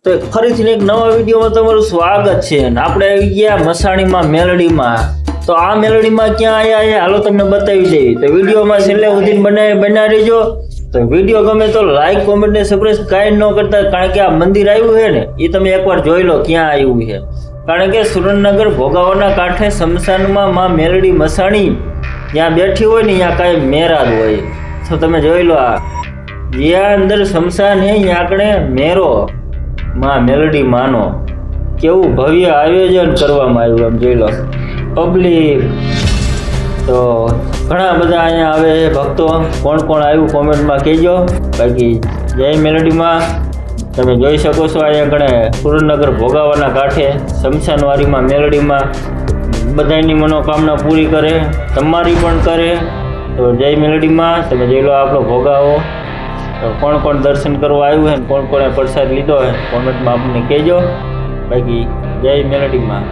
તો ફરીથી એક નવા વિડીયોમાં તમારું સ્વાગત છે અને આપણે આવી ગયા મસાણીમાં મેલડીમાં. તો આ મેલડીમાં ક્યાં આવ્યા છે હાલો તમને બતાવી દઈએ. તો વિડીયોમાં છેલ્લે સુધી બના રહેજો. તો વિડીયો ગમે તો લાઈક કોમેન્ટ ને સબસ્ક્રાઇબ કાંઈ ન કરતા, કારણ કે આ મંદિર આવ્યું છે ને એ તમે એકવાર જોઈ લો ક્યાં આવ્યું છે. કારણ કે સુરેન્દ્રનગર ભોગાવાના કાંઠે શમશાનમાં માં મેલડી મસાણી જ્યાં બેઠી હોય ને ત્યાં કાંઈ મેરાજ હોય. તો તમે જોઈ લો, આ જ્યાં અંદર શમશાન છે ત્યાં આપણે મેરો માં મેલડી માનો કેવું ભવ્ય આયોજન કરવામાં આવ્યું. આમ જોઈ લો પબ્લિક તો ઘણા બધા અહીંયા આવે છે ભક્તો. કોણ કોણ આવ્યું કોમેન્ટમાં કહેજો. બાકી જય મેલડીમાં તમે જોઈ શકો છો અહીંયા ઘણે સુરેન્દ્રનગર ભોગાવાના કાંઠે શમશાનવાડીમાં મેલડીમાં બધાની મનોકામના પૂરી કરે, તમારી પણ કરે. તો જય મેલડીમાં તમે જોઈ લો આપણો ભોગાવો. તો કોણ કોણ દર્શન કરવા આવ્યું છે, કોણ કોણે પ્રસાદ લીધો હોય કોમેન્ટમાં આપણને કહેજો. બાકી જય મેલડીમાં.